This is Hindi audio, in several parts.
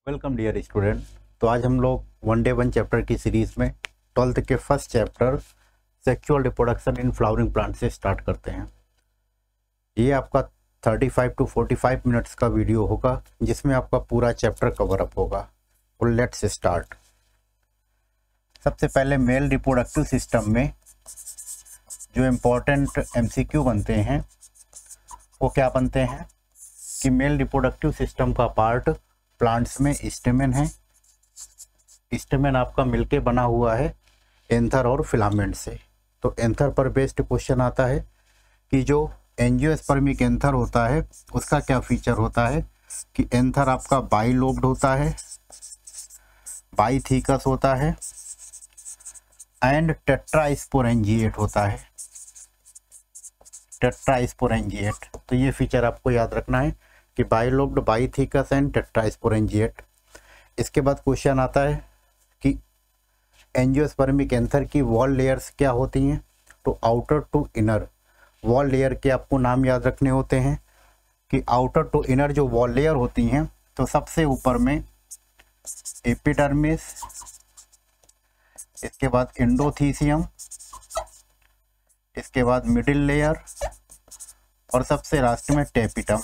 Welcome dear student. तो आज हम लोग वन डे वन चैप्टर की सीरीज में 12th के first chapter sexual reproduction in flowering plant से स्टार्ट करते हैं। ये आपका 35 to 45 मिनट्स का वीडियो होगा जिसमें आपका पूरा चैप्टर कवर अप होगा। तो लेट्स स्टार्ट। सबसे पहले मेल रिप्रोडक्टिव सिस्टम में जो इम्पोर्टेंट MCQ बनते हैं वो क्या बनते हैं कि मेल रिप्रोडक्टिव सिस्टम का पार्ट प्लांट्स में स्टेमेन है। स्टेमेन आपका मिलके बना हुआ है एंथर और फिलामेंट से। तो एंथर पर बेस्ड क्वेश्चन आता है कि जो एंजियोस्पर्मिक एंथर होता है उसका क्या फीचर होता है कि एंथर आपका बाइलोब्ड होता है, बाइथिकस होता है एंड टेट्रास्पोरेंजिएट होता है। टेट्रास्पोरेंजिएट, तो ये फीचर आपको याद रखना है कि बाइलोब्ड, बाइथिकस एंड टेट्रास्पोरेंजिएट। इसके बाद क्वेश्चन आता है कि एंजियोस्पर्मिक एंथर की वॉल लेयर्स क्या होती हैं। तो outer to inner wall layer के आपको नाम याद रखने होते हैं कि आउटर टू इनर जो वॉल लेयर होती हैं तो सबसे ऊपर में एपिडर्मिस, इसके बाद एंडोथीसियम, इसके बाद मिडिल लेयर और सबसे लास्ट में टेपिटम।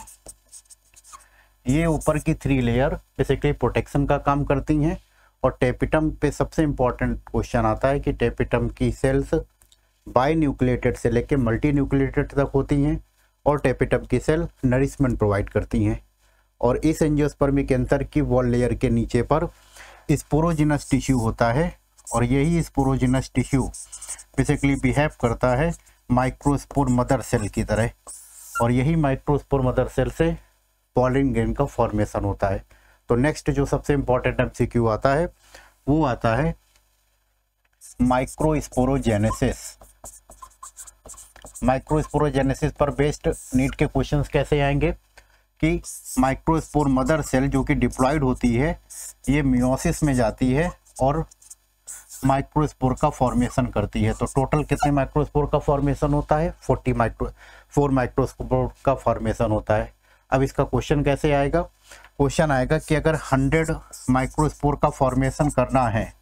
ये ऊपर की 3 लेयर बेसिकली प्रोटेक्शन का काम करती हैं। और टेपिटम पे सबसे इम्पॉर्टेंट क्वेश्चन आता है कि टेपिटम की सेल्स बाई न्यूक्लिएटेड से लेकर मल्टी न्यूक्लिएटेड तक होती हैं और टेपिटम की सेल नरिशमेंट प्रोवाइड करती हैं। और इस एंजियोस्पर्मिक एंथर की वॉल लेयर के नीचे पर स्पोरोजिनस टिश्यू होता है और यही स्पोरोजिनस टिश्यू बेसिकली बिहेव करता है माइक्रोस्पोर मदर सेल की तरह। और यही माइक्रोस्पोर मदर सेल से पॉलन ग्रेन का फॉर्मेशन होता है। तो नेक्स्ट जो सबसे इंपॉर्टेंट MCQ आता है वो आता है माइक्रोस्पोरोजेनेसिस। माइक्रोस्पोरोजेनेसिस पर बेस्ड नीट के क्वेश्चंस कैसे आएंगे कि माइक्रोस्पोर मदर सेल जो कि डिप्लॉयड होती है ये मियोसिस में जाती है और माइक्रोस्पोर का फॉर्मेशन करती है। तो टोटल कितने माइक्रोस्पोर का फॉर्मेशन होता है? 4 माइक्रोस्पोर का फॉर्मेशन होता है। अब इसका क्वेश्चन कैसे आएगा? क्वेश्चन आएगा कि अगर 100 माइक्रोस्पोर का फॉर्मेशन करना है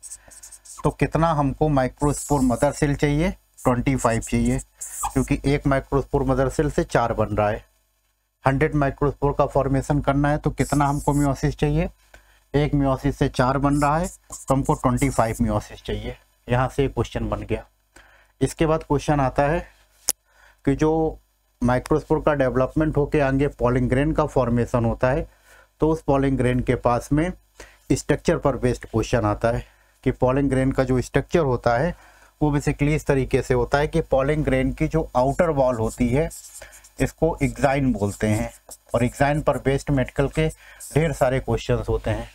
तो कितना हमको माइक्रोस्पोर मदर सेल चाहिए? 25 चाहिए, क्योंकि एक माइक्रोस्पोर मदर सेल से 4 बन रहा है। 100 माइक्रोस्पोर का फॉर्मेशन करना है तो कितना हमको मियोसिस चाहिए? एक मियोसिस से 4 बन रहा है तो हमको 25 मियोसिस चाहिए। यहाँ से क्वेश्चन बन गया। इसके बाद क्वेश्चन आता है कि जो माइक्रोस्पोर का डेवलपमेंट होके आगे पॉलन ग्रेन का फॉर्मेशन होता है तो उस पॉलन ग्रेन के पास में स्ट्रक्चर पर बेस्ड क्वेश्चन आता है कि पॉलन ग्रेन का जो स्ट्रक्चर होता है वो बेसिकली इस तरीके से होता है कि पॉलन ग्रेन की जो आउटर वॉल होती है इसको एक्साइन बोलते हैं। और एक्साइन पर बेस्ड मेडिकल के ढेर सारे क्वेश्चंस होते हैं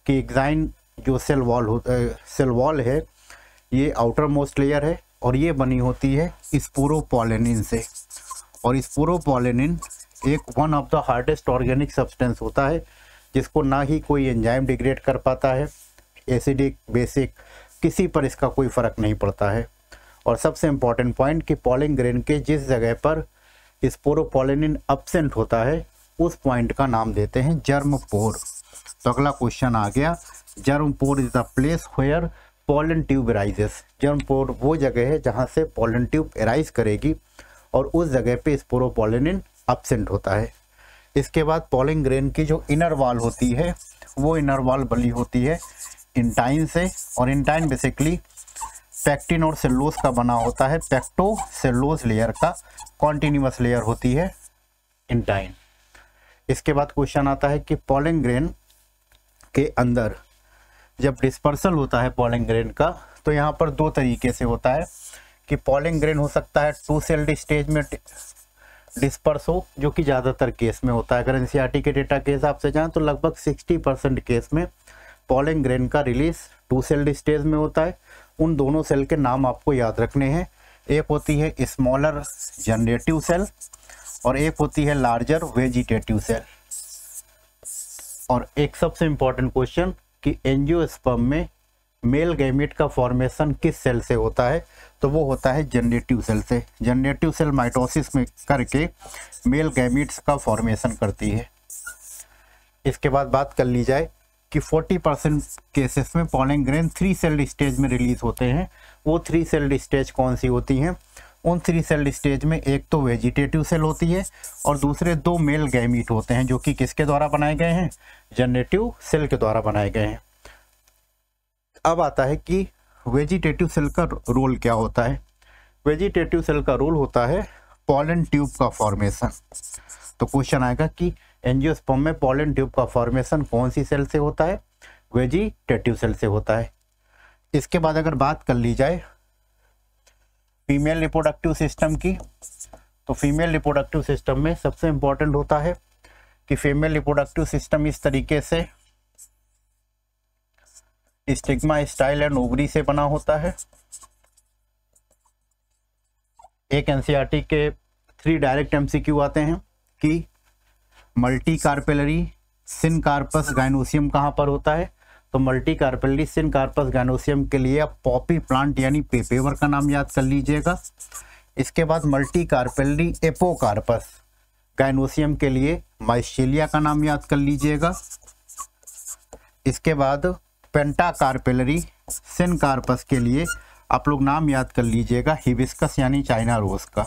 कि एक्साइन जो सेल वॉल है ये आउटर मोस्ट लेयर है और ये बनी होती है स्पोरोपोलेनिन से। और स्पोरोपोलेनिन एक one of the hardest organic substance होता है जिसको ना ही कोई एंजाइम डिग्रेड कर पाता है, एसिडिक, बेसिक, किसी पर इसका कोई फ़र्क नहीं पड़ता है। और सबसे इम्पॉर्टेंट पॉइंट कि पॉलन ग्रेन के जिस जगह पर स्पोरोपोलेनिन एब्सेंट होता है उस पॉइंट का नाम देते हैं जर्म पोर। तो अगला क्वेश्चन आ गया, germ pore is the place where pollen tube arises. Germ pore वो जगह है जहाँ से पॉलन ट्यूब एराइज करेगी और उस जगह पे स्पोरोपोलेनिन एब्सेंट होता है। इसके बाद पॉलन ग्रेन की जो इनर वॉल होती है वो इनर वॉल बनी होती है इंटाइन से। और इंटाइन बेसिकली पैक्टिन और सेलुलोज का बना होता है। पैक्टो सेलुलोज लेयर का कॉन्टिन्यूअस लेयर होती है इंटाइन। इसके बाद क्वेश्चन आता है कि पॉलन ग्रेन के अंदर जब डिस्पर्सल होता है पॉलन ग्रेन का तो यहाँ पर 2 तरीके से होता है कि पॉलन ग्रेन हो सकता है 2 सेल्ड स्टेज में डिस्पर्स हो, जो कि ज़्यादातर केस में होता है। अगर NCERT के डेटा के हिसाब से जाएं तो लगभग 60% केस में पॉलन ग्रेन का रिलीज 2 सेल्ड स्टेज में होता है। उन दोनों सेल के नाम आपको याद रखने हैं। एक होती है स्मॉलर जनरेटिव सेल और एक होती है लार्जर वेजिटेटिव सेल। और एक सबसे इम्पॉर्टेंट क्वेश्चन कि एंजियोस्पर्म में मेल गैमेट का फॉर्मेशन किस सेल से होता है? तो वो होता है जनरेटिव सेल से। जनरेटिव सेल माइटोसिस में करके मेल गैमेट्स का फॉर्मेशन करती है। इसके बाद बात कर ली जाए कि 40% केसेस में पॉलन ग्रेन 3 सेल्ड स्टेज में रिलीज होते हैं। वो 3 सेल्ड स्टेज कौन सी होती हैं? उन 3 सेल्ड स्टेज में एक तो वेजिटेटिव सेल होती है और दूसरे 2 मेल गैमीट होते हैं, जो कि किसके द्वारा बनाए गए हैं? जनरेटिव सेल के द्वारा बनाए गए हैं। अब आता है कि वेजिटेटिव सेल का रोल क्या होता है। वेजिटेटिव सेल का रोल होता है पॉलन ट्यूब का फॉर्मेशन। तो क्वेश्चन आएगा कि एंजियोस्पर्म में पॉलन ट्यूब का फॉर्मेशन कौन सी सेल से होता है? वेजिटेटिव सेल से होता है। इसके बाद अगर बात कर ली जाए फीमेल रिप्रोडक्टिव सिस्टम की, तो फीमेल रिप्रोडक्टिव सिस्टम में सबसे इंपॉर्टेंट होता है कि फीमेल रिप्रोडक्टिव सिस्टम इस तरीके से स्टिग्मा, स्टाइल एंड ओवरी से बना होता है। एक एनसीईआरटी के 3 डायरेक्ट एमसीक्यू आते हैं कि मल्टी कार्पेलरी सिनकार्पस गाइनोसियम कहाँ पर होता है? तो मल्टी कार्पेलरी सिनकार्पस गाइनोसियम के लिए आप पॉपी प्लांट यानी पेपेवर का नाम याद कर लीजिएगा। इसके बाद मल्टी कार्पेलरी एपोकार्पस गाइनोसियम के लिए माइस्चेलिया का नाम याद कर लीजिएगा। इसके बाद पेंटाकार्पेलरी सिनकार्पस के लिए आप लोग नाम याद कर लीजिएगा हिबिस्कस यानी चाइना रोज का।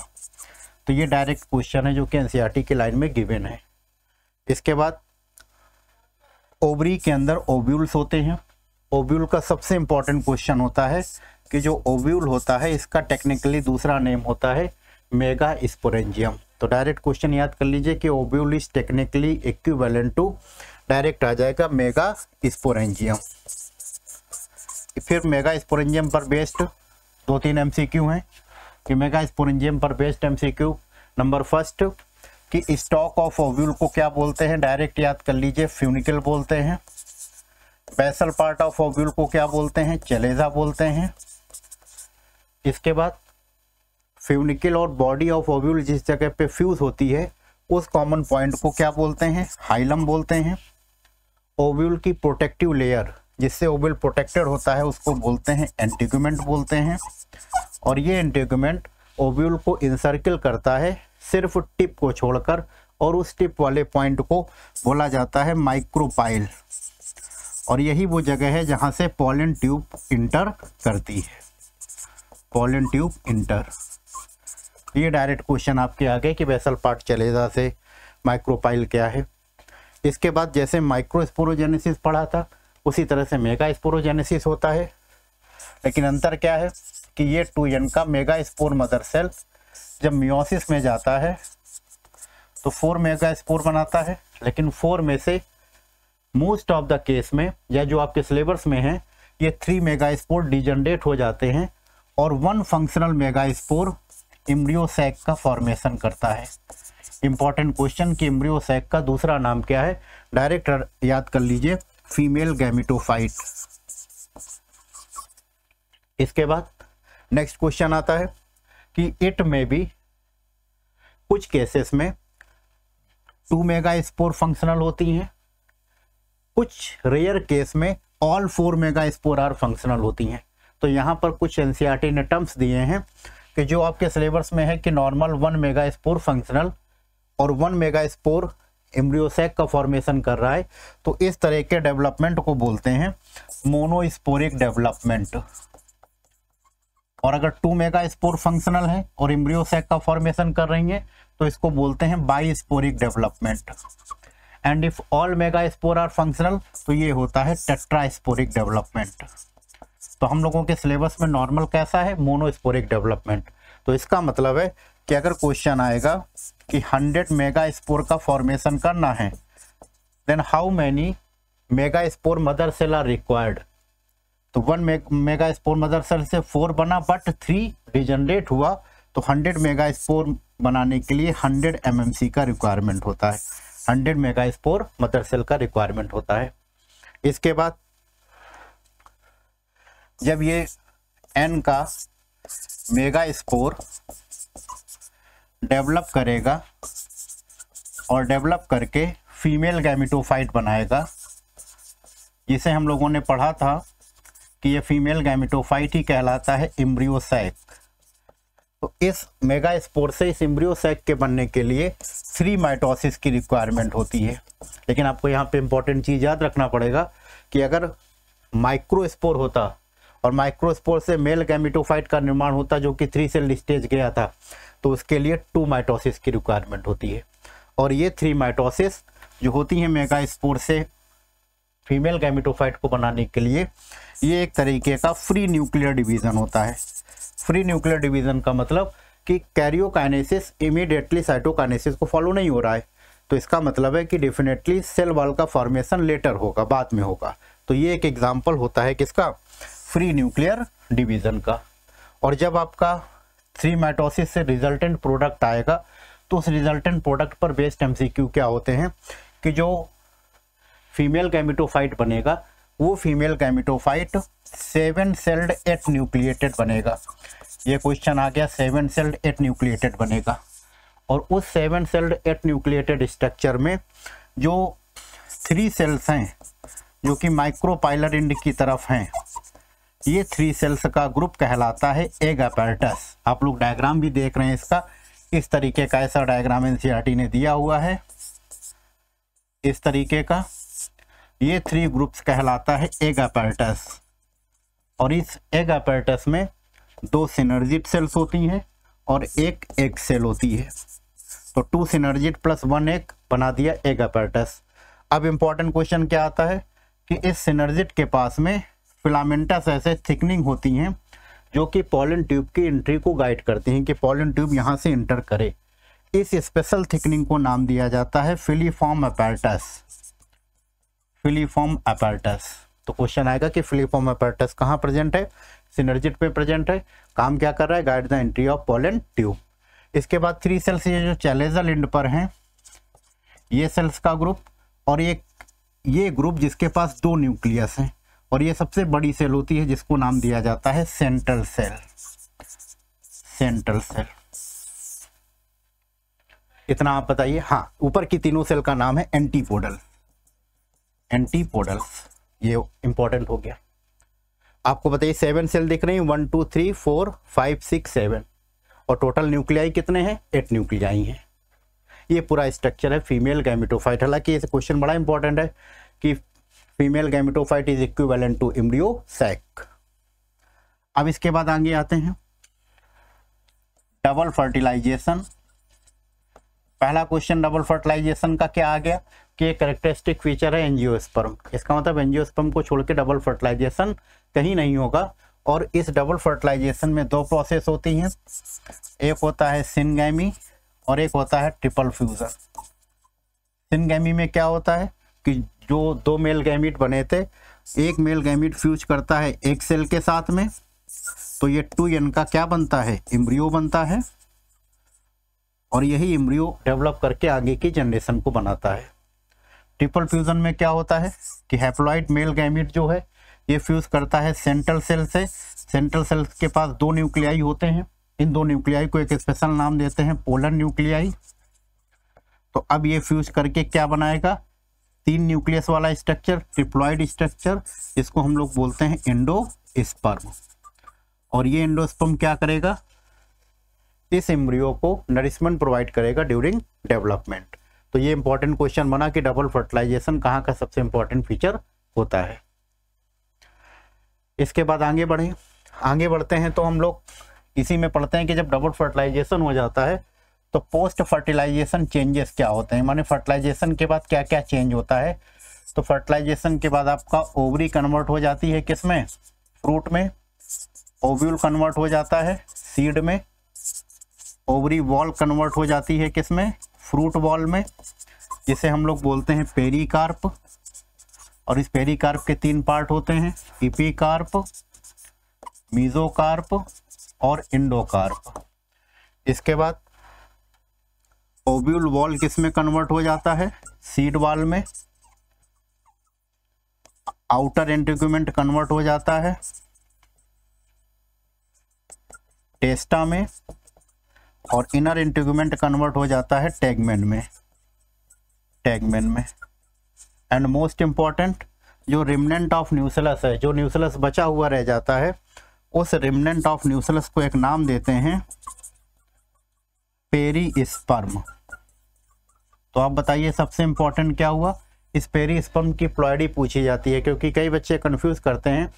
तो ये डायरेक्ट क्वेश्चन है जो कि एनसीईआरटी के लाइन में गिवन है। इसके बाद ओवरी के अंदर ओव्यूल्स होते हैं। ओव्यूल का सबसे इंपॉर्टेंट क्वेश्चन होता है कि जो ओव्यूल होता है इसका टेक्निकली दूसरा नेम होता है मेगा स्पोरेंजियम। तो डायरेक्ट क्वेश्चन याद कर लीजिए कि ovule is technically equivalent to, direct आ जाएगा मेगा स्पोरेंजियम। फिर मेगा स्पोरेंजियम पर बेस्ड 2-3 एमसीक्यू हैं कि मेगा स्पोरेंजियम पर बेस्ड एमसीक्यू नंबर फर्स्ट कि स्टॉक ऑफ ओव्यूल को क्या बोलते हैं? डायरेक्ट याद कर लीजिए फ्यूनिकल बोलते हैं। बेसल पार्ट ऑफ ओव्यूल को क्या बोलते हैं? चलेजा बोलते हैं। इसके बाद फ्यूनिकल और बॉडी ऑफ ओव्यूल जिस जगह पे फ्यूज होती है उस कॉमन पॉइंट को क्या बोलते हैं? हाइलम बोलते हैं। ओव्यूल की प्रोटेक्टिव लेयर जिससे ओव्यूल प्रोटेक्टेड होता है उसको बोलते हैं एंटीगुमेंट बोलते हैं। और ये एंटीगुमेंट ओव्यूल को इंसर्किल करता है सिर्फ टिप को छोड़कर, और उस टिप वाले पॉइंट को बोला जाता है माइक्रोपाइल। और यही वो जगह है जहां से पॉलन ट्यूब इंटर करती है। पॉलन ट्यूब इंटर, ये डायरेक्ट क्वेश्चन आपके आ गए कि बेसल पार्ट चलेजा से माइक्रोपाइल क्या है। इसके बाद जैसे माइक्रोस्पोरोजेनेसिस पढ़ा था उसी तरह से मेगा स्पोरोजेनेसिस होता है, लेकिन अंतर क्या है कि ये 2n का मेगा स्पोर मदर सेल जब मियोसिस में जाता है तो 4 मेगा स्पोर बनाता है, लेकिन 4 में से मोस्ट ऑफ द केस में या जो आपके सिलेबस में है ये 3 मेगा स्पोर डिजनरेट हो जाते हैं और 1 functional megaspore embryo sac का फॉर्मेशन करता है। इंपॉर्टेंट क्वेश्चन कि एम्ब्रियो सैक का दूसरा नाम क्या है? डायरेक्ट याद कर लीजिए फीमेल गैमेटोफाइट। इसके बाद नेक्स्ट क्वेश्चन आता है कि इट में भी कुछ केसेस में 2 मेगा स्पोर फंक्शनल होती हैं, कुछ रेयर केस में all 4 mega spore are functional होती हैं। तो यहाँ पर कुछ एनसीईआरटी ने टर्म्स दिए हैं कि जो आपके सिलेबस में है कि नॉर्मल 1 मेगा स्पोर फंक्शनल और 1 मेगा स्पोर एम्ब्रियो सैक का फॉर्मेशन कर रहा है, तो इस तरह के डेवलपमेंट को बोलते हैं मोनोस्पोरिक डेवलपमेंट। और अगर 2 मेगा स्पोर फंक्शनल है और एम्ब्रियो सैक का फॉर्मेशन कर रही हैं तो इसको बोलते हैं bisporic development. And if all mega spore are functional तो ये होता है टेट्रास्पोरिक डेवलपमेंट। तो हम लोगों के सिलेबस में नॉर्मल कैसा है? Monosporic development. तो इसका मतलब है कि अगर क्वेश्चन आएगा कि 100 मेगा स्पोर का फॉर्मेशन करना है then how many megaspore mother cell are required, तो 1 मेगा स्पोर मदर सेल से 4 बना बट 3 डिजनरेट हुआ, तो 100 मेगा स्पोर बनाने के लिए 100 MMC का रिक्वायरमेंट होता है। 100 मेगा स्पोर मदर सेल का रिक्वायरमेंट होता है। इसके बाद जब ये N का मेगा स्पोर डेवलप करेगा और डेवलप करके फीमेल गैमेटोफाइट बनाएगा, जिसे हम लोगों ने पढ़ा था कि ये फीमेल गैमेटोफाइट ही कहलाता है एम्ब्रियो सैक। तो इस मेगा स्पोर से इस एम्ब्रियो सैक के बनने के लिए 3 माइटोसिस की रिक्वायरमेंट होती है। लेकिन आपको यहाँ पे इंपॉर्टेंट चीज़ याद रखना पड़ेगा कि अगर माइक्रोस्पोर होता और माइक्रोस्पोर से मेल गैमेटोफाइट का निर्माण होता जो कि 3 सेल स्टेज गया था, तो उसके लिए 2 माइटोसिस की रिक्वायरमेंट होती है। और ये 3 माइटोसिस जो होती हैं मेगास्पोर से फीमेल गैमेटोफाइट को बनाने के लिए, ये एक तरीके का फ्री न्यूक्लियर डिवीज़न होता है। फ्री न्यूक्लियर डिवीज़न का मतलब कि कैरियोकाइनेसिस इमीडिएटली साइटोकाइनेसिस को फॉलो नहीं हो रहा है, तो इसका मतलब है कि डेफिनेटली सेल वॉल का फॉर्मेशन लेटर होगा, बाद में होगा। तो ये एक एग्जांपल होता है किसका, फ्री न्यूक्लियर डिवीज़न का। और जब आपका 3 माइटोसिस से रिजल्टेंट प्रोडक्ट आएगा, तो उस रिजल्टेंट प्रोडक्ट पर बेस्ड एमसीक्यू क्या होते हैं कि जो फीमेल गैमेटोफाइट बनेगा वो फीमेल गैमेटोफाइट 7 सेल्ड 8 न्यूक्लिएटेड बनेगा। ये क्वेश्चन आ गया, 7 सेल्ड 8 न्यूक्लिएटेड बनेगा। और उस 7 सेल्ड 8 न्यूक्लिएटेड स्ट्रक्चर में जो 3 सेल्स हैं जो कि माइक्रोपाइलर एंड की तरफ हैं, ये 3 सेल्स का ग्रुप कहलाता है एग अपैरेटस। आप लोग डायग्राम भी देख रहे हैं इसका, इस तरीके का ऐसा डायग्राम एनसीईआरटी ने दिया हुआ है, इस तरीके का। ये 3 ग्रुप्स कहलाता है एग अपैरेटस। और इस एग अपैरेटस में 2 सिनर्जिड सेल्स होती हैं और 1 एग सेल होती है। तो 2 सिनर्जिड प्लस 1 एग बना दिया एग अपैरेटस। अब इम्पॉर्टेंट क्वेश्चन क्या आता है कि इस सिनर्जिड के पास में फिलामेंटस ऐसे थिकनिंग होती हैं जो कि पॉलन ट्यूब की एंट्री को गाइड करती हैं कि पॉलन ट्यूब यहाँ से इंटर करे। इस स्पेशल थिकनिंग को नाम दिया जाता है फिलीफॉर्म अपैरेटस। Filiform apparatus. तो क्वेश्चन आएगा कि फिलीफॉर्म अपैरेटस कहाँ प्रेजेंट है, सिनर्जिड पे प्रेजेंट है, काम क्या कर रहा है, guide the entry of pollen tube. इसके बाद 3 सेल्स ये जो चैलेजल एंड पर हैं, ये सेल्स का ग्रुप, और ये ग्रुप जिसके पास 2 न्यूक्लियस हैं, और ये सबसे बड़ी सेल होती है जिसको नाम दिया जाता है सेंट्रल सेल। सेंट्रल सेल, इतना आप बताइए। हाँ, ऊपर की तीनों सेल का नाम है एंटीपोडल। एंटीपोडल, ये इंपॉर्टेंट हो गया। आपको बताइए 7 सेल दिख रही हैं, 1 2 3 4 5 6 7, और टोटल न्यूक्लियाई कितने हैं, 8 न्यूक्लियाई हैं। ये पूरा स्ट्रक्चर है फीमेल गैमेटोफाइट। हालांकि ये क्वेश्चन बड़ा इंपॉर्टेंट है कि female gametophyte is equivalent to embryo sac. अब इसके बाद आगे आते हैं डबल फर्टिलाइजेशन। पहला क्वेश्चन डबल फर्टिलाइजेशन का क्या आ गया कि एक कैरेक्टरिस्टिक फीचर है एंजियोस्पर्म। इसका मतलब एंजियोस्पर्म को छोड़ के डबल फर्टिलाइजेशन कहीं नहीं होगा। और इस डबल फर्टिलाइजेशन में 2 प्रोसेस होती हैं, एक होता है सिनगैमी और एक होता है ट्रिपल फ्यूजन। सिनगैमी में क्या होता है कि जो 2 मेल गैमीट बने थे, एक मेल गैमीट फ्यूज करता है एक सेल के साथ में, तो ये 2n का क्या बनता है, एम्ब्रियो बनता है। और यही एम्ब्रियो डेवलप करके आगे की जनरेशन को बनाता है। ट्रिपल फ्यूजन में क्या होता है कि हैप्लॉइड मेल गैमीट जो है ये फ्यूज करता है सेंट्रल सेल से। सेंट्रल सेल के पास 2 न्यूक्लियाई होते हैं, इन 2 न्यूक्लियाई को एक स्पेशल नाम देते हैं पोलर न्यूक्लियाई। तो अब ये फ्यूज करके क्या बनाएगा, 3 न्यूक्लियस वाला स्ट्रक्चर, ट्रिप्लॉइड स्ट्रक्चर, जिसको हम लोग बोलते हैं एंडोस्पर्म। और ये एंडोस्पर्म क्या करेगा, इस एम्ब्रियो को नरिशमेंट प्रोवाइड करेगा ड्यूरिंग डेवलपमेंट। तो ये इंपॉर्टेंट क्वेश्चन बना कि डबल फर्टिलाइजेशन कहाँ का सबसे इंपॉर्टेंट फीचर होता है। इसके बाद आगे बढ़ते हैं तो हम लोग इसी में पढ़ते हैं कि जब डबल फर्टिलाइजेशन हो जाता है तो पोस्ट फर्टिलाइजेशन चेंजेस क्या होते हैं, माने फर्टिलाइजेशन के बाद क्या क्या चेंज होता है। तो फर्टिलाइजेशन के बाद आपका ओवरी कन्वर्ट हो जाती है किसमें, फ्रूट में, ओव्यूल कन्वर्ट हो जाता है सीड में, ओवरी वॉल कन्वर्ट हो जाती है किसमें, फ्रूट वॉल में, जिसे हम लोग बोलते हैं पेरिकार्प। और इस पेरिकार्प के 3 पार्ट होते हैं, एपिकार्प, मीजोकार्प और इंडोकार्प। इसके बाद ओव्यूल वॉल किसमें कन्वर्ट हो जाता है, सीड वॉल में, आउटर इंटीग्यूमेंट कन्वर्ट हो जाता है टेस्टा में, और इनर इंटीग्यूमेंट कन्वर्ट हो जाता है टैगमेन में। एंड मोस्ट इंपॉर्टेंट, जो रिमनेंट ऑफ न्यूसेलस है, जो न्यूसेलस बचा हुआ रह जाता है, उस रिमनेंट ऑफ न्यूसेलस को एक नाम देते हैं पेरिस्पर्म। तो आप बताइए सबसे इंपॉर्टेंट क्या हुआ, इस पेरिस्पर्म की प्लॉइडी पूछी जाती है, क्योंकि कई बच्चे कंफ्यूज करते हैं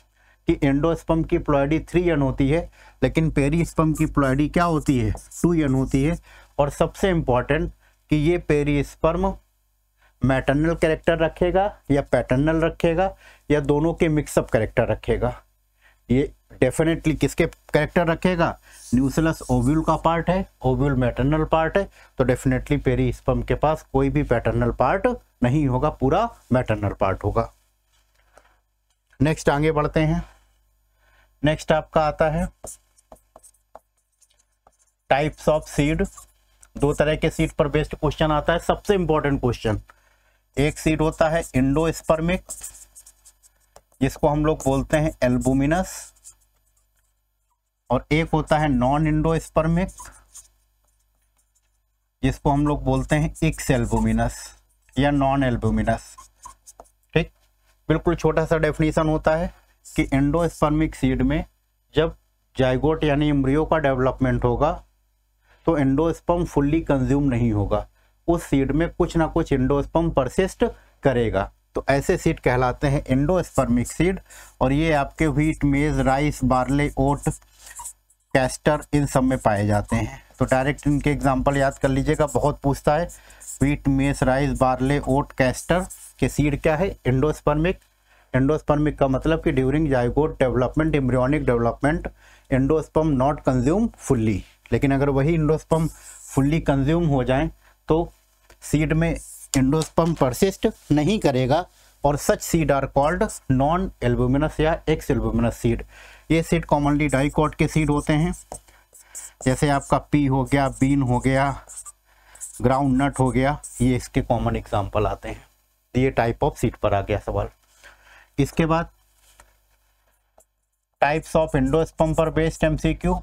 कि एंडोस्पर्म की प्लॉइडी 3n होती है, लेकिन पेरिस्पर्म की प्लॉइडी क्या होती है, 2n होती है। और सबसे इम्पॉर्टेंट कि ये पेरिस्पर्म मैटरनल कैरेक्टर रखेगा या पैटर्नल रखेगा या दोनों के मिक्सअप कैरेक्टर रखेगा। ये डेफिनेटली किसके कैरेक्टर रखेगा, न्यूसेलस ओव्यूल का पार्ट है, ओव्यूल मैटरनल पार्ट है, तो डेफिनेटली पेरिस्पर्म के पास कोई भी पैटर्नल पार्ट नहीं होगा, पूरा मैटरनल पार्ट होगा। नेक्स्ट आगे बढ़ते हैं। नेक्स्ट आपका आता है टाइप्स ऑफ सीड। दो तरह के सीड पर बेस्ड क्वेश्चन आता है। सबसे इंपॉर्टेंट क्वेश्चन, एक सीड होता है इंडोस्पर्मिक, जिसको हम लोग बोलते हैं एल्बुमिनस, और एक होता है नॉन इंडोस्पर्मिक, जिसको हम लोग बोलते हैं इक्स एल्बुमिनस या नॉन एल्बुमिनस। ठीक, बिल्कुल छोटा सा डेफिनेशन होता है कि एंडोस्पर्मिक सीड में जब जाइगोट यानी एम्ब्रियो का डेवलपमेंट होगा तो एंडोस्पर्म फुल्ली कंज्यूम नहीं होगा, उस सीड में कुछ ना कुछ एंडोस्पर्म परसिस्ट करेगा, तो ऐसे सीड कहलाते हैं एंडोस्पर्मिक सीड। और ये आपके व्हीट, मेज, राइस, बार्ले, ओट, कैस्टर इन सब में पाए जाते हैं। तो डायरेक्ट इनके एग्जांपल याद कर लीजिएगा, बहुत पूछता है। व्हीट, मेज, राइस, बार्ले, ओट, कैस्टर के सीड क्या है, एंडोस्पर्मिक। एंडोस्पर्मिक का मतलब कि during zygote development, embryonic development, endosperm not consume fully. लेकिन अगर वही एंडोस्पर्म फुल्ली कंज्यूम हो जाए तो सीड में एंडोस्पर्म परसिस्ट नहीं करेगा, और such seed are called non albuminous या एक्स एल्बुमिनस सीड। ये सीड कॉमनली डाइकॉट के सीड होते हैं, जैसे आपका पी हो गया, बीन हो गया, ग्राउंड नट हो गया, ये इसके कॉमन एग्जाम्पल आते हैं। ये टाइप ऑफ सीड पर आ गया सवाल। इसके बाद टाइप्स ऑफ एंडोस्पर्म पर बेस्ड एमसीक्यू।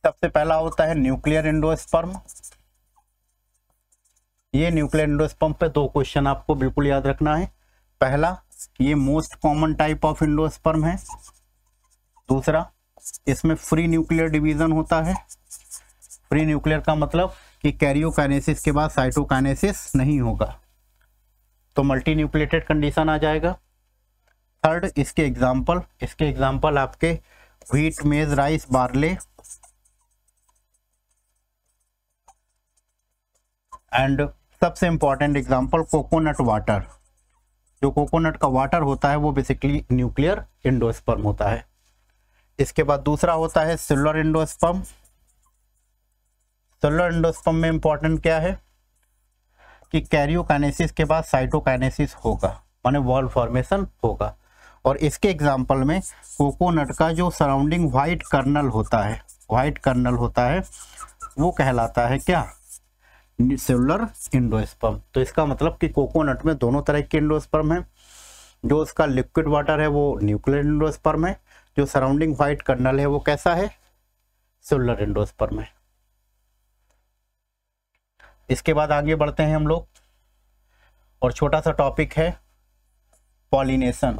सबसे पहला होता है न्यूक्लियर एंडोस्पर्म। ये न्यूक्लियर एंडोस्पर्म पे दो क्वेश्चन आपको बिल्कुल याद रखना है। पहला, ये most common type of endosperm है। दूसरा, इसमें फ्री न्यूक्लियर डिवीजन होता है। फ्री न्यूक्लियर का मतलब कि कैरियोकाइनेसिस के बाद साइटोकाइनेसिस नहीं होगा, तो मल्टी न्यूक्लिएटेड कंडीशन आ जाएगा। थर्ड, इसके एग्जाम्पल आपके व्हीट, मेज, राइस, बार्ले एंड सबसे इंपॉर्टेंट एग्जाम्पल कोकोनट वाटर। जो कोकोनट का वाटर होता है वो बेसिकली न्यूक्लियर एंडोस्पर्म होता है। इसके बाद दूसरा होता है सेलुलर एंडोस्पर्म। सेलुलर एंडोस्पर्म में इंपॉर्टेंट क्या है कि कैरियोकाइनेसिस के बाद साइटोकाइनेसिस होगा, माने वॉल फॉर्मेशन होगा। और इसके एग्जाम्पल में कोकोनट का जो सराउंडिंग व्हाइट कर्नल होता है वो कहलाता है क्या, सेलुलर एंडोस्पर्म। तो इसका मतलब कि कोकोनट में दोनों तरह के एंडोस्पर्म है। जो उसका लिक्विड वाटर है वो न्यूक्लियर एंडोस्पर्म है, जो सराउंडिंग व्हाइट कर्नल है वो कैसा है, सेलुलर एंडोस्पर्म है। इसके बाद आगे बढ़ते हैं हम लोग, और छोटा सा टॉपिक है पॉलिनेशन।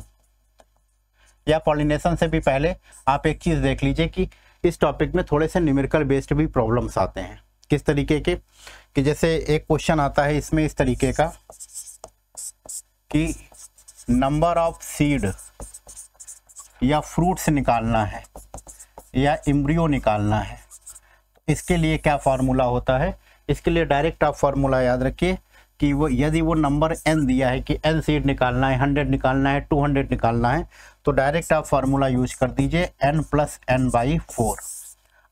या पॉलिनेशन से भी पहले आप एक चीज देख लीजिए कि इस टॉपिक में थोड़े से न्यूमेरिकल बेस्ड भी प्रॉब्लम्स आते हैं। किस तरीके के, कि जैसे एक क्वेश्चन आता है इसमें इस तरीके का कि नंबर ऑफ सीड या फ्रूट्स निकालना है या एम्ब्रियो निकालना है, इसके लिए क्या फार्मूला होता है। इसके लिए डायरेक्ट आप फार्मूला याद रखिए कि वो यदि वो नंबर n दिया है कि n सीड निकालना है, 100 निकालना है, 200 निकालना है, तो डायरेक्ट आप फार्मूला यूज कर दीजिए n + n/4।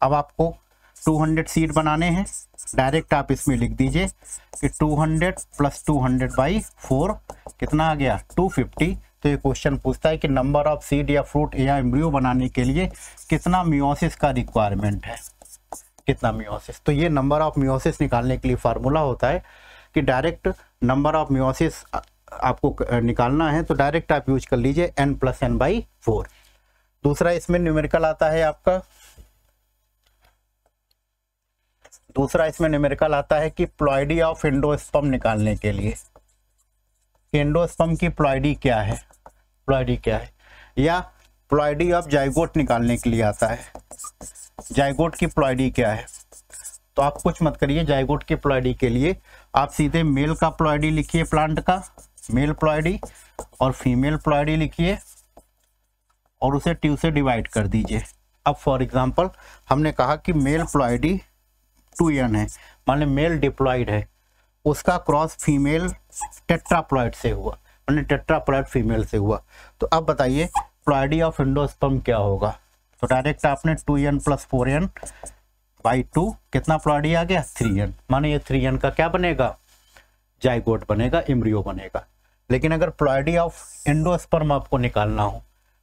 अब आपको 200 सीड बनाने हैं, डायरेक्ट आप इसमें लिख दीजिए कि 200 + 200/4 कितना आ गया, 250। तो ये क्वेश्चन पूछता है कि नंबर ऑफ सीड या फ्रूट या एम्ब्रियो बनाने के लिए कितना मियोसिस का रिक्वायरमेंट है, कितना मियोसिस। तो ये नंबर ऑफ मियोसिस निकालने के लिए फार्मूला होता है कि डायरेक्ट नंबर ऑफ मियोसिस आपको निकालना है तो डायरेक्ट आप यूज कर लीजिए n + n/4। दूसरा इसमें न्यूमेरिकल आता है आपका, कि प्लॉइडी ऑफ एंडोस्पर्म निकालने के लिए एंडोस्पर्म की प्लॉइडी क्या है, या प्लॉइडी ऑफ जाइगोट निकालने के लिए आता है, जाइगोट की प्लॉइडी क्या है। तो आप कुछ मत करिए, जाइगोट के प्लॉइडी के लिए आप सीधे मेल का प्लॉइडी लिखिए, प्लांट का मेल प्लॉइडी, और फीमेल प्लॉइडी लिखिए और उसे 2 से डिवाइड कर दीजिए। अब फॉर एग्जांपल हमने कहा कि मेल प्लॉइडी 2n है, मान ली मेल डिप्लॉइड है, उसका क्रॉस फीमेल टेट्राप्लॉइड से हुआ, माने टेट्राप्लॉइड फीमेल से हुआ। तो अब बताइए प्लॉइडी ऑफ एंडोस्पर्म क्या होगा? तो डायरेक्ट आपने 2n + 4n बाई 2 कितना प्लॉइडी आ गया? 3n। माने ये 3n का क्या बनेगा? जाइगोट बनेगा, एम्ब्रियो बनेगा। लेकिन अगर प्लॉइडी ऑफ एंडोस्पर्म आपको निकालना हो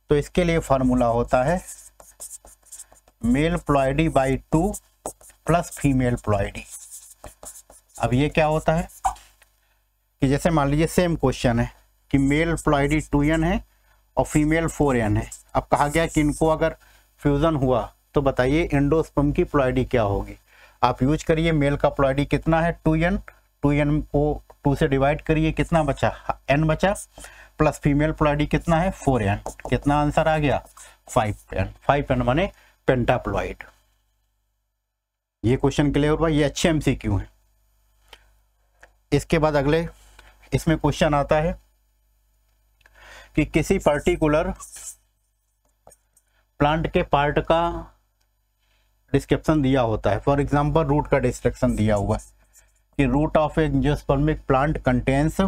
तो इसके लिए फार्मूला होता है male ploidy by 2 plus female ploidy. अब ये क्या होता है कि जैसे मान लीजिए सेम क्वेश्चन है कि मेल प्लॉइडी 2n है और फीमेल 4n है। अब कहा गया कि इनको अगर फ्यूजन हुआ तो बताइए एंडोस्पर्म की प्लॉइडी क्या होगी? आप यूज करिए, मेल का प्लॉइडी कितना है? 2n, 2n को 2 से डिवाइड करिए, कितना बचा? n बचा, प्लस फीमेल प्लॉइडी कितना है? 4n। कितना आंसर आ गया? 5n। 5n माने पेंटाप्लॉइड। ये क्वेश्चन क्लियर हुआ? ये अच्छे MCQ है। इसके बाद अगले इसमें क्वेश्चन आता है कि किसी पर्टिकुलर प्लांट के पार्ट का डिस्क्रिप्शन दिया होता है। फॉर एग्जांपल रूट का डिस्क्रिप्शन दिया हुआ है कि root of a angiospermic plant contains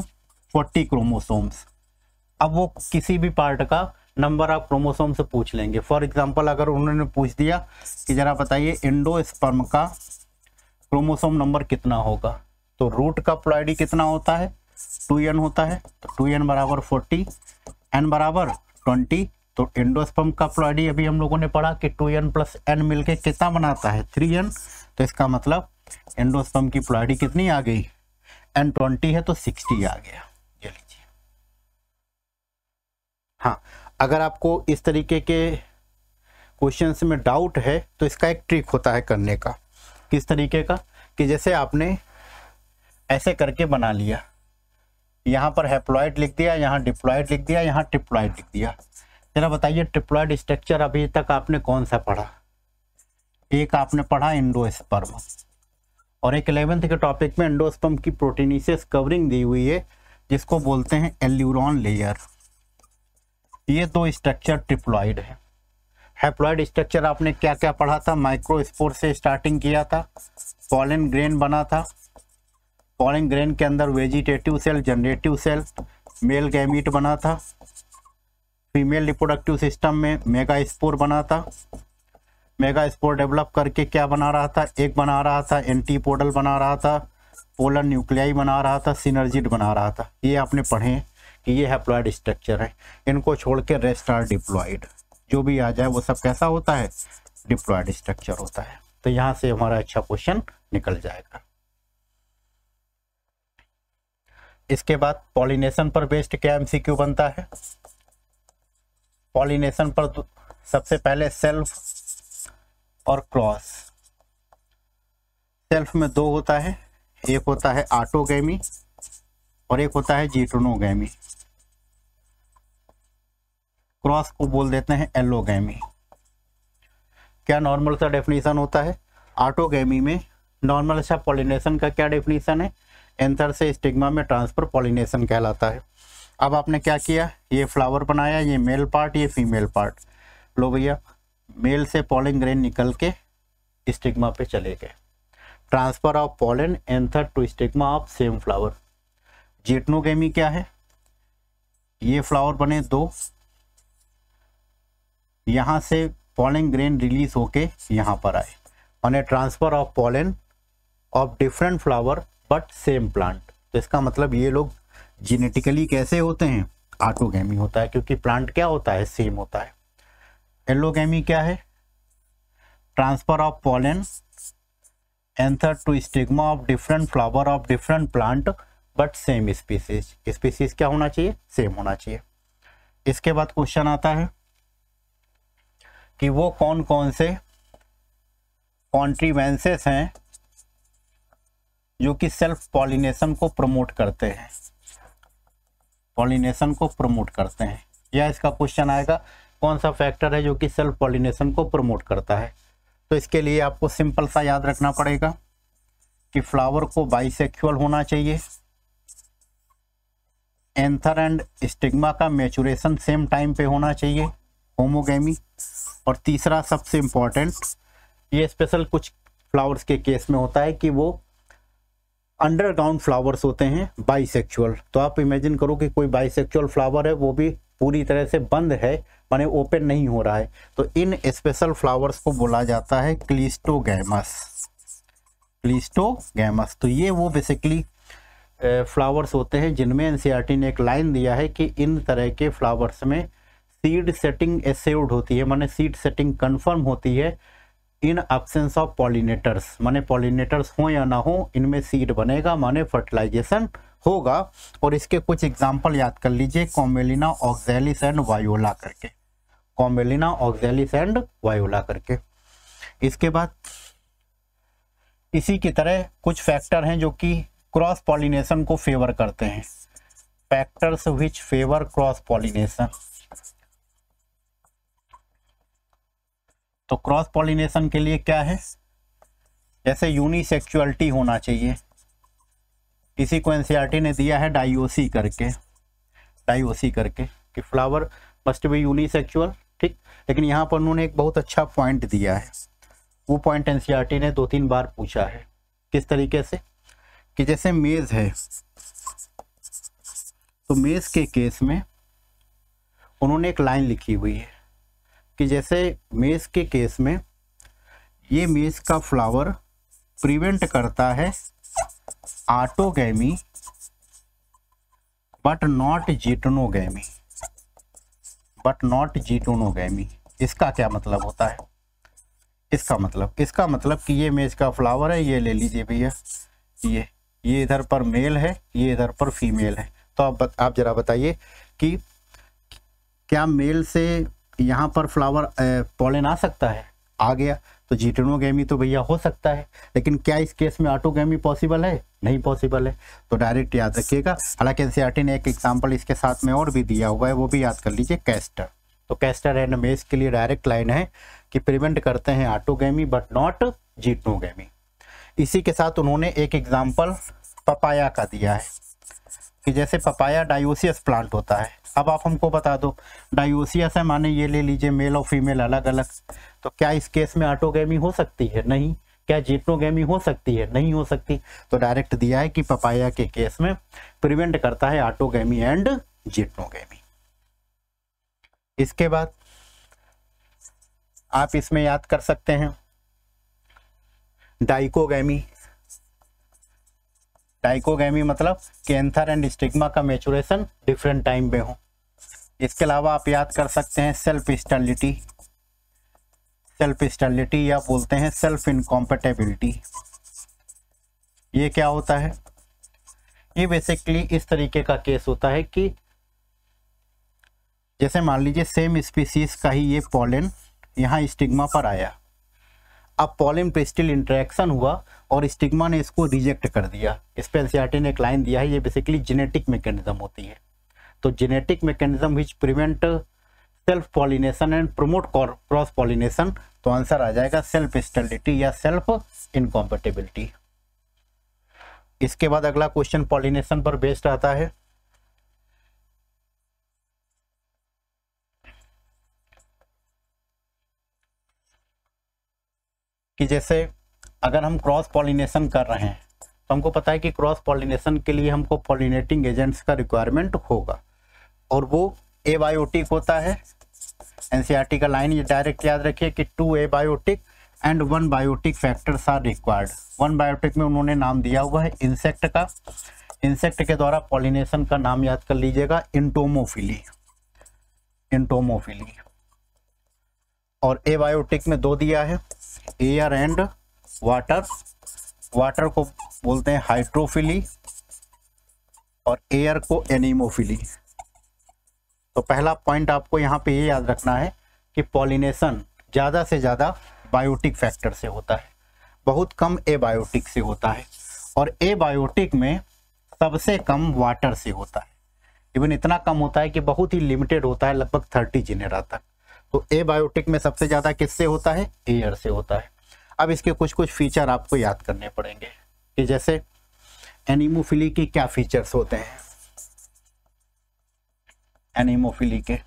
40 chromosomes. अब वो किसी भी पार्ट का नंबर ऑफ क्रोमोसोम से पूछ लेंगे। फॉर एग्जांपल अगर उन्होंने पूछ दिया कि जरा बताइए एंडोस्पर्म का क्रोमोसोम नंबर कितना होगा, तो रूट का प्लॉइडी कितना होता है? 2n होता है, तो 2n बराबर 40, n बराबर 20। तो एंडोस्पर्म का प्लॉइडी अभी हम लोगों ने पढ़ा कि 2n + n मिलके कितना बनाता है? 3n। तो इसका मतलब एंडोस्पर्म की प्लॉइडी कितनी आ गई? n 20 है तो 60 आ गया। ये लीजिए। हाँ, अगर आपको इस तरीके के क्वेश्चंस में डाउट है तो इसका एक ट्रिक होता है करने का। किस तरीके का? कि जैसे आपने ऐसे करके बना लिया, यहाँ पर हैप्लॉइड लिख दिया, यहाँ डिप्लॉइड लिख दिया, यहाँ ट्रिप्लॉइड लिख दिया। जरा बताइए ट्रिप्लॉइड स्ट्रक्चर अभी तक आपने कौन सा पढ़ा? एक आपने पढ़ा एंडोस्पर्म, और एक 11th के टॉपिक में एंडोस्पर्म की प्रोटीनेसिस कवरिंग दी हुई है जिसको बोलते हैं एल्यूरॉन लेयर। ये 2 स्ट्रक्चर ट्रिप्लॉइड है। हैप्लॉइड स्ट्रक्चर आपने क्या क्या पढ़ा था? माइक्रोस्पोर से स्टार्टिंग किया था, पॉलन ग्रेन बना था, पॉलन ग्रेन के अंदर vegetative cell, generative cell, male gamete बना था, फीमेल रिप्रोडक्टिव सिस्टम में मेगास्पोर बना था, मेगास्पोर डेवलप करके क्या बना रहा था? एक बना रहा था एंटीपोडल बना रहा था, पोलर न्यूक्लियाई बना रहा था, सिनर्जिड बना रहा था। ये आपने पढ़े कि ये हैप्लॉइड स्ट्रक्चर है। इनको छोड़ के रेस्ट आर डिप्लॉइड। जो भी आ जाए वो सब कैसा होता है? डिप्लॉइड स्ट्रक्चर होता है। तो यहाँ से हमारा अच्छा क्वेश्चन निकल जाएगा। इसके बाद पॉलिनेशन पर बेस्ड क्या MCQ बनता है? पॉलिनेशन पर सबसे पहले सेल्फ और क्रॉस। सेल्फ में 2 होता है, एक होता है ऑटोगैमी और एक होता है जीटोनोगैमी। क्रॉस को बोल देते हैं एलोगैमी। क्या नॉर्मल सा डेफिनेशन होता है? ऑटोगैमी में नॉर्मल सा पॉलिनेशन का क्या डेफिनेशन है? एंथर से स्टिग्मा में ट्रांसफर पॉलिनेशन कहलाता है। अब आपने क्या किया? ये फ्लावर बनाया, ये मेल पार्ट, ये फीमेल पार्ट। लो भैया, मेल से पॉलन ग्रेन निकल के स्टिग्मा पे चले गए। Transfer of pollen anther to stigma of same flower. Geitonogamy क्या है? ये फ्लावर बने 2, यहाँ से पॉलन ग्रेन रिलीज होके यहाँ पर आए, माने transfer of pollen of different flower but same plant. तो इसका मतलब ये लोग जेनेटिकली कैसे होते हैं? ऑटोगैमी होता है, क्योंकि प्लांट क्या होता है? सेम होता है। एलोगैमी क्या है? Transfer of pollen anther to stigma of different flower of different plant but same species. Species क्या होना चाहिए? सेम होना चाहिए। इसके बाद क्वेश्चन आता है कि वो कौन कौन से कॉन्ट्रीवेंसेस हैं जो कि सेल्फ पॉलिनेशन को प्रमोट करते हैं, पॉलिनेशन को प्रमोट करते हैं। या इसका क्वेश्चन आएगा कौन सा फैक्टर है जो कि सेल्फ पॉलिनेशन को प्रमोट करता है। तो इसके लिए आपको सिंपल सा याद रखना पड़ेगा कि फ्लावर को बाइसेक्सुअल होना चाहिए, एंथर एंड स्टिग्मा का मैचुरेशन सेम टाइम पे होना चाहिए, होमोगैमी। और तीसरा सबसे इम्पॉर्टेंट, ये स्पेशल कुछ फ्लावर्स के केस में होता है कि वो अंडरग्राउंड फ्लावर्स होते हैं बाइसेक्सुअल। तो आप इमेजिन करो कि कोई बाइसेक्सुअल फ्लावर है, वो भी पूरी तरह से बंद है, माने ओपन नहीं हो रहा है, तो इन स्पेशल फ्लावर्स को बोला जाता है क्लिस्टोगैमस। क्लिस्टोगैमस, तो ये वो बेसिकली फ्लावर्स होते हैं जिनमें एनसीईआरटी ने एक लाइन दिया है कि इन तरह के फ्लावर्स में सीड सेटिंग एश्योर्ड होती है, माने सीड सेटिंग कंफर्म होती है इन एब्सेंस ऑफ पॉलिनेटर्स, माने पॉलिनेटर्स हो या ना हो, इनमें सीड बनेगा, माने फर्टिलाइजेशन होगा। और इसके कुछ एग्जांपल याद कर लीजिए, कॉमेलिना ऑक्सैलिस एंड वायोला करके, कॉमेलिना ऑक्सैलिस एंड वायोला करके। इसके बाद इसी की तरह कुछ फैक्टर हैं जो कि क्रॉस पॉलिनेशन को फेवर करते हैं, factors which favour cross pollination. तो क्रॉस पॉलिनेशन के लिए क्या है, जैसे यूनिसेक्सुअलिटी होना चाहिए, इसी को एनसीईआरटी ने दिया है डाईओसी करके कि फ्लावर मस्ट बी यूनिसेक्सुअल, ठीक। लेकिन यहाँ पर उन्होंने एक बहुत अच्छा पॉइंट दिया है, वो पॉइंट एनसीईआरटी ने 2-3 बार पूछा है। किस तरीके से कि जैसे मेज है, तो मेज के केस में उन्होंने एक लाइन लिखी हुई है कि जैसे मेज के केस में ये मेज का फ्लावर प्रिवेंट करता है ऑटोगैमी बट नॉट जीटोनोगैमी। इसका क्या मतलब होता है, इसका मतलब कि ये मेज का फ्लावर है, ये ले लीजिए भैया, ये इधर पर मेल है, ये इधर पर फीमेल है। तो आप जरा बताइए कि क्या मेल से यहाँ पर फ्लावर पॉलन आ सकता है, आ गया तो जीटोनोगैमी तो भैया हो सकता है, लेकिन क्या इस केस में ऑटोगैमी पॉसिबल है, नहीं पॉसिबल है। तो डायरेक्ट याद रखिएगा। हालांकि एनसीईआरटी ने एक एग्जांपल इसके साथ में और भी दिया हुआ है, वो भी याद कर लीजिए, कैस्टर। तो कैस्टर एंड मेज के लिए डायरेक्ट लाइन है कि प्रिवेंट करते हैं ऑटोगैमी बट नॉट जीटोनोगैमी। इसी के साथ उन्होंने एक एग्जाम्पल पपाया का दिया है कि जैसे पपाया डायोसियस प्लांट होता है। अब आप हमको बता दो, डायोसियस है माने ये ले लीजिए मेल और फीमेल अलग अलग, तो क्या इस केस में ऑटोगैमी हो सकती है, नहीं। क्या जीटोनोगैमी हो सकती है, नहीं हो सकती। तो डायरेक्ट दिया है कि पपाया के केस में प्रिवेंट करता है ऑटोगैमी एंड जीटोनोगैमी। इसके बाद आप इसमें याद कर सकते हैं डाइकोगैमी मतलब कि एंथर एंड स्टिग्मा का मैचुरेशन डिफरेंट टाइम में हो। इसके अलावा आप याद कर सकते हैं सेल्फ स्टेरिलिटी या बोलते हैं सेल्फ इनकॉम्पेटेबिलिटी। ये क्या होता है, ये बेसिकली इस तरीके का केस होता है कि जैसे मान लीजिए सेम स्पीसीज का ही ये पॉलन यहाँ स्टिग्मा पर आया, अब पॉलन पेस्टिल इंटरेक्शन हुआ और स्टिग्मा ने इसको रिजेक्ट कर दिया। इस पे एनसीईआरटी ने एक लाइन दिया है, ये बेसिकली जेनेटिक मैकेनिज्म होती है। तो genetic mechanism which prevent self pollination and promote cross pollination, तो आंसर आ जाएगा सेल्फ स्टेरिलिटी या सेल्फ इनकॉम्पेटिबिलिटी। इसके बाद अगला क्वेश्चन पॉलिनेशन पर बेस्ड आता है। कि जैसे अगर हम क्रॉस पॉलिनेशन कर रहे हैं तो हमको पता है कि क्रॉस पॉलिनेशन के लिए हमको पॉलिनेटिंग एजेंट्स का रिक्वायरमेंट होगा और वो एबायोटिक होता है। एनसीईआरटी का लाइन ये डायरेक्ट याद रखिए कि 2 abiotic and 1 biotic factors are required. 1 biotic में उन्होंने नाम दिया हुआ है इंसेक्ट का, इंसेक्ट के द्वारा पॉलिनेशन का नाम याद कर लीजिएगा एंटोमोफिली। और एबायोटिक में 2 दिया है, एयर एंड वाटर। वाटर को बोलते हैं हाइड्रोफिली और एयर को एनीमोफिली। तो पहला पॉइंट आपको यहाँ पे ये याद रखना है कि पॉलिनेशन ज़्यादा से ज़्यादा बायोटिक फैक्टर से होता है, बहुत कम एबायोटिक से होता है, और एबायोटिक में सबसे कम वाटर से होता है। इवन इतना कम होता है कि बहुत ही लिमिटेड होता है, लगभग 30 जिनेरा तक। तो एबायोटिक में सबसे ज़्यादा किससे होता है, एयर से होता है। अब इसके कुछ फीचर आपको याद करने पड़ेंगे। कि जैसे एनीमोफिली के क्या फीचर्स होते हैं। एनीमोफिली के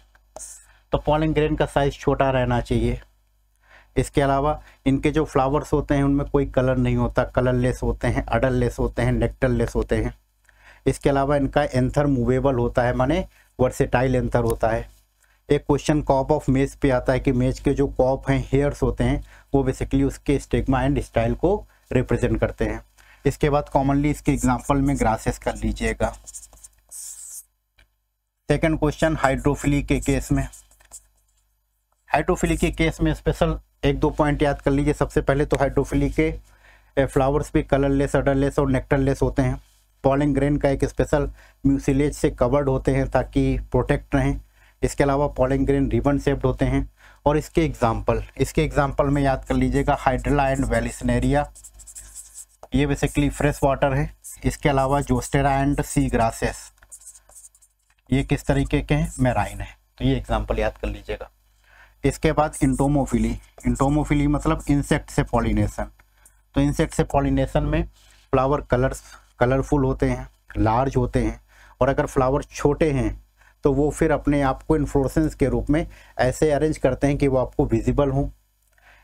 तो पॉलन ग्रेन का साइज छोटा रहना चाहिए। इसके अलावा इनके जो फ्लावर्स होते हैं उनमें कोई कलर नहीं होता, कलरलेस होते हैं, अडरलेस होते हैं, नेक्टरलेस होते हैं। इसके अलावा इनका एंथर मूवेबल होता है, माने वर्सेटाइल एंथर होता है। एक क्वेश्चन कॉप ऑफ मेज पे आता है कि मेज के जो कॉप हैं, हेयर्स होते हैं, वो बेसिकली उसके स्टिग्मा एंड स्टाइल को रिप्रेजेंट करते हैं। इसके बाद कॉमनली इसके एग्जांपल में ग्रासेस कर लीजिएगा। सेकंड क्वेश्चन हाइड्रोफिली के केस में। हाइड्रोफिली के केस में स्पेशल 1-2 पॉइंट याद कर लीजिए। सबसे पहले तो हाइड्रोफिली के फ्लावर्स भी कलरलेस, अडरलेस और नेक्टरलेस होते हैं। पॉलन ग्रेन का एक स्पेशल म्यूसिलेज से कवर्ड होते हैं ताकि प्रोटेक्ट रहें। इसके अलावा पॉलन ग्रेन रिबन शेप्ड होते हैं। और इसके एग्जाम्पल में याद कर लीजिएगा हाइड्रला एंड वेलिसनेरिया, ये बेसिकली फ्रेश वाटर है। इसके अलावा जोस्टेरा एंड सी ग्रासेस, ये किस तरीके के हैं, मैराइन है। तो ये एग्जाम्पल याद कर लीजिएगा। इसके बाद इंटोमोफिली मतलब इंसेक्ट से पॉलिनेशन। तो इंसेक्ट से पॉलिनेशन में फ्लावर कलरफुल होते हैं, लार्ज होते हैं, और अगर फ्लावर छोटे हैं तो वो फिर अपने आप को इन्फ्लोरेसेंस के रूप में ऐसे अरेंज करते हैं कि वो आपको विजिबल हों।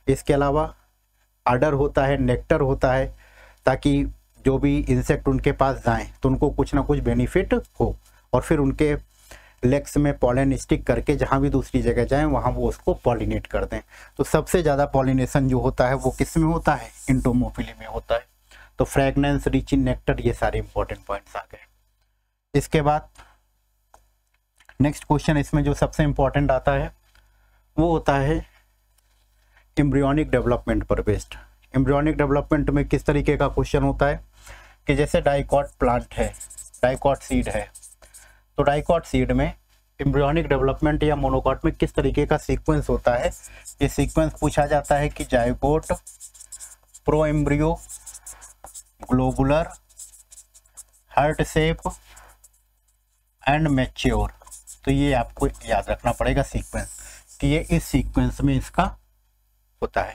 इसके अलावा अडर होता है, नेक्टर होता है, ताकि जो भी इंसेक्ट उनके पास जाएं तो उनको कुछ ना कुछ बेनिफिट हो, और फिर उनके लेग्स में पॉलन स्टिक करके जहाँ भी दूसरी जगह जाएं वहाँ वो उसको पॉलिनेट कर दें। तो सबसे ज़्यादा पॉलिनेशन जो होता है वो किस में होता है, इंटोमोफिली में होता है। तो फ्रेगनेंस, रिच इन नेक्टर, ये सारे इंपॉर्टेंट पॉइंट्स आ गए। इसके बाद नेक्स्ट क्वेश्चन इसमें जो सबसे इंपॉर्टेंट आता है वो होता है एम्ब्रियोनिक डेवलपमेंट पर बेस्ड। एम्ब्रियोनिक डेवलपमेंट में किस तरीके का क्वेश्चन होता है कि जैसे डाइकॉट प्लांट है, डाइकॉट सीड है, तो डाइकॉट सीड में एम्ब्रियोनिक डेवलपमेंट या मोनोकॉट में किस तरीके का सीक्वेंस होता है। ये सीक्वेंस पूछा जाता है कि zygote, pro embryo, globular, heart shape and mature. तो ये आपको याद रखना पड़ेगा सीक्वेंस, कि ये इस सीक्वेंस में इसका होता है।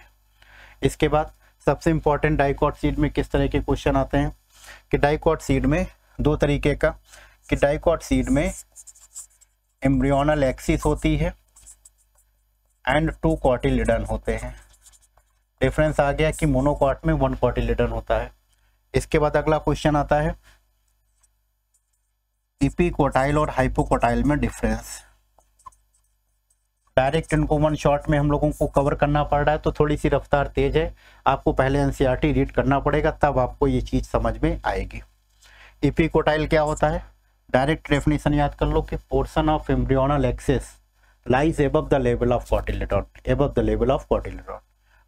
इसके बाद सबसे इंपॉर्टेंट डाइकॉट सीड में किस तरह के क्वेश्चन आते हैं कि डाइकॉट सीड में 2 तरीके का, कि डाइकॉट सीड में एम्ब्रियोनल एक्सिस होती है एंड 2 कॉटिलिडन होते हैं। डिफरेंस आ गया कि मोनोकॉट में 1 कॉटिलिडन होता है। इसके बाद अगला क्वेश्चन आता है इपिकोटाइल और हाइपोकोटाइल में डिफरेंस। डायरेक्ट इनको 1 शॉट में हम लोगों को कवर करना पड़ रहा है, तो थोड़ी सी रफ्तार तेज है, आपको पहले एनसीईआरटी रीड करना पड़ेगा, तब आपको ये चीज़ समझ में आएगी। इपिकोटाइल क्या होता है, डायरेक्ट डेफिनेशन याद कर लो कि portion of embryonal axis lies above the level of cotyledon, above the level of cotyledon.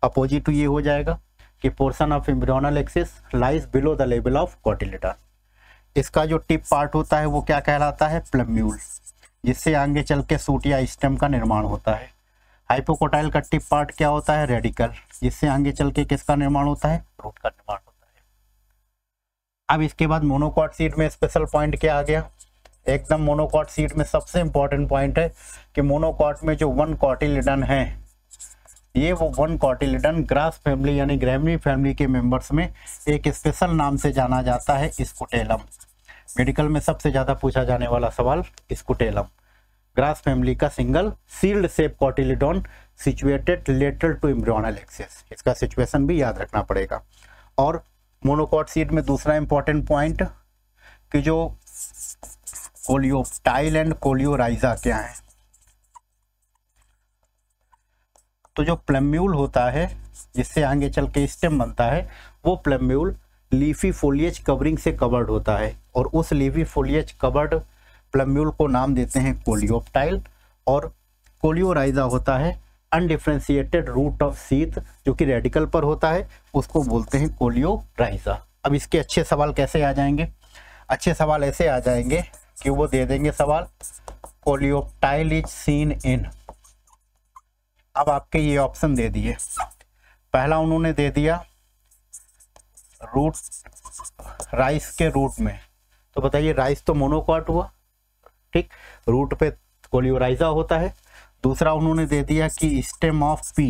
Opposite ये हो जाएगा कि portion of embryonal axis lies below the level of cotyledon. इसका जो टिप पार्ट होता है वो क्या कहलाता है, प्लम्यूल, जिससे आगे चल के सूट या स्टेम का निर्माण होता है। हाइपोकोटाइल का टिप पार्ट क्या होता है, रेडिकल, जिससे आगे चल के किसका निर्माण होता है, रूट का निर्माण होता है। अब इसके बाद मोनोकॉट सीड में स्पेशल पॉइंट क्या आ गया, एकदम मोनोकॉट सीड में सबसे इंपॉर्टेंट पॉइंट है कि मोनोकॉट में जो 1 कॉटिलिडन है, ये वो 1 कॉटिलिडन ग्रास फैमिली यानी ग्रैमनी फैमिली के मेंबर्स में एक स्पेशल नाम से जाना जाता है, स्कुटेलम। मेडिकल में सबसे ज्यादा पूछा जाने वाला सवाल स्कुटेलम। ग्रास फैमिली का single shield shape cotyledon situated lateral to embryonal axis, इसका सिचुएशन भी याद रखना पड़ेगा। और मोनोकॉट सीड में दूसरा इंपॉर्टेंट पॉइंट कि जो कोलियोप्टाइल एंड कोलियोराइजा क्या है। तो जो प्लम्यूल होता है जिससे आगे चल के स्टेम बनता है, वो प्लम्यूल लीफी फोलिएज कवरिंग से कवर्ड होता है, और उस लीफी फोलिएज कवर्ड प्लम्यूल को नाम देते हैं कोलियोप्टाइल। और कोलियोराइजा होता है अनडिफरेंशिएटेड रूट ऑफ सीथ, जो कि रेडिकल पर होता है, उसको बोलते हैं कोलियोराइजा। अब इसके अच्छे सवाल कैसे आ जाएंगे, अच्छे सवाल ऐसे आ जाएंगे कि वो दे देंगे सवाल कोलियोप्टाइल इज सीन इन। अब आपके ये ऑप्शन दे दिए, पहला उन्होंने दे दिया रूट, राइस के रूट में, तो बताइए राइस तो मोनोकॉट हुआ, ठीक, रूट पे कोलियोराइजा होता है। दूसरा उन्होंने दे दिया कि स्टेम ऑफ पी,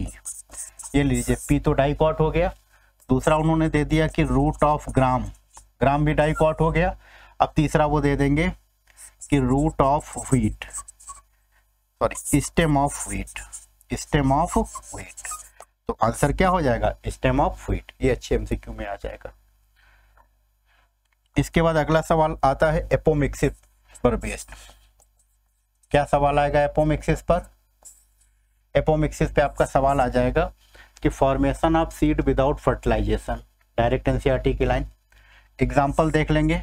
ये लीजिए पी तो डाइकॉट हो गया, दूसरा उन्होंने दे दिया कि रूट ऑफ ग्राम, ग्राम भी डाइकॉट हो गया। अब तीसरा वो दे देंगे कि root of wheat, sorry stem of wheat, stem of wheat. तो आंसर क्या हो जाएगा? Stem of wheat. ये अच्छे एमसीक्यू में आ जाएगा। इसके बाद अगला सवाल आता है एपोमिक्सिस पर बेस्ड। क्या सवाल आएगा एपोमिक्सिस पर? एपोमिक्सिस पे आपका सवाल आ जाएगा कि formation of seed without fertilization, direct NCERT की लाइन। एग्जाम्पल देख लेंगे,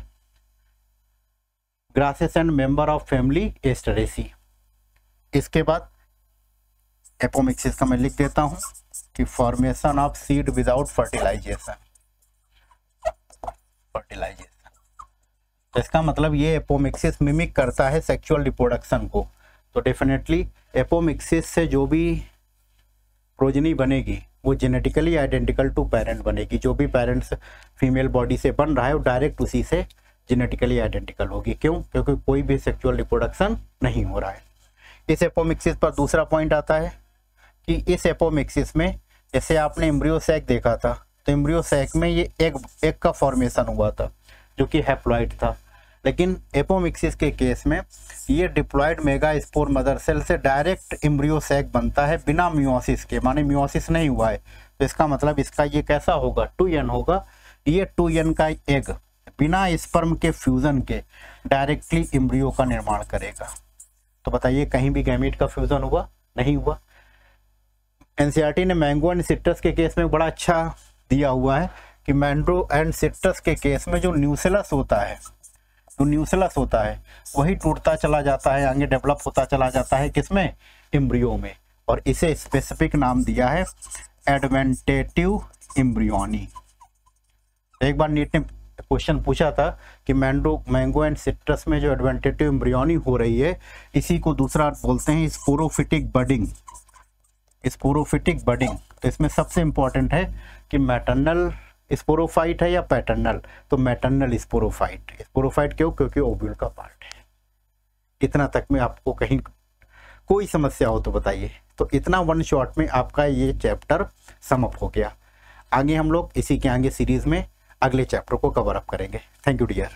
grasses and member of family Asteraceae. इसके बाद एपोमिक्सिस का मैं लिख देता हूं कि formation of seed without fertilization, तो इसका मतलब ये एपोमिक्सिस मिमिक करता है सेक्सुअल रिप्रोडक्शन को। तो डेफिनेटली एपोमिक्सिस से जो भी प्रोजनी बनेगी वो जेनेटिकली आइडेंटिकल टू पेरेंट बनेगी। जो भी पेरेंट्स फीमेल बॉडी से बन रहा है वो डायरेक्ट उसी से जेनेटिकली आइडेंटिकल होगी। क्यों? क्योंकि कोई भी सेक्सुअल रिप्रोडक्शन नहीं हो रहा है। इस एपोमिक्सिस पर दूसरा पॉइंट आता है कि इस एपोमिक्सिस में जैसे आपने एम्ब्रियो सैक देखा था, तो एम्ब्रियो सैक में ये एग का फॉर्मेशन हुआ था जो कि हैप्लॉइड था। लेकिन एपोमिक्सिस के केस में ये डिप्लॉयड मेगास्पोर मदर सेल से डायरेक्ट एम्ब्रियो सैक बनता है बिना मियोसिस के, माने मियोसिस नहीं हुआ है। तो इसका मतलब इसका ये कैसा होगा? 2n होगा। ये 2n का एग बिना स्पर्म के फ्यूजन के डायरेक्टली एम्ब्रियो का निर्माण करेगा। तो बताइए कहीं भी गैमीट का फ्यूजन हुआ? नहीं हुआ। एनसीईआरटी ने मैंगो एंड सिट्रस के केस में बड़ा अच्छा दिया हुआ है कि मैंगो एंड सिट्रस के केस में जो न्यूसेलस होता है, जो न्यूसेलस होता है वही टूटता चला जाता है, आगे डेवलप होता चला जाता है किसमें? एम्ब्रियो में। और इसे स्पेसिफिक नाम दिया है एडवेंटेटिव एम्ब्रियोनी। एक बार नीट ने क्वेश्चन पूछा था कि मैंगो एंड सिट्रस में जो एडवेंटेटिव एम्ब्रियोनी हो रही है इसी को दूसरा बोलते हैं स्पोरोफिटिक बडिंग, स्पोरोफिटिक बडिंग। तो इसमें सबसे इंपॉर्टेंट है कि मैटरनल स्पोरोफाइट है या पैटर्नल, तो मैटरनल स्पोरोफाइट। स्पोरोफाइट क्यों? क्योंकि ओव्यूल का पार्ट है। इतना तक में आपको कहीं कोई समस्या हो तो बताइए। तो इतना वन शॉट में आपका ये चैप्टर समअप हो गया। आगे हम लोग इसी के आगे सीरीज में अगले चैप्टर को कवर अप करेंगे। Thank you dear.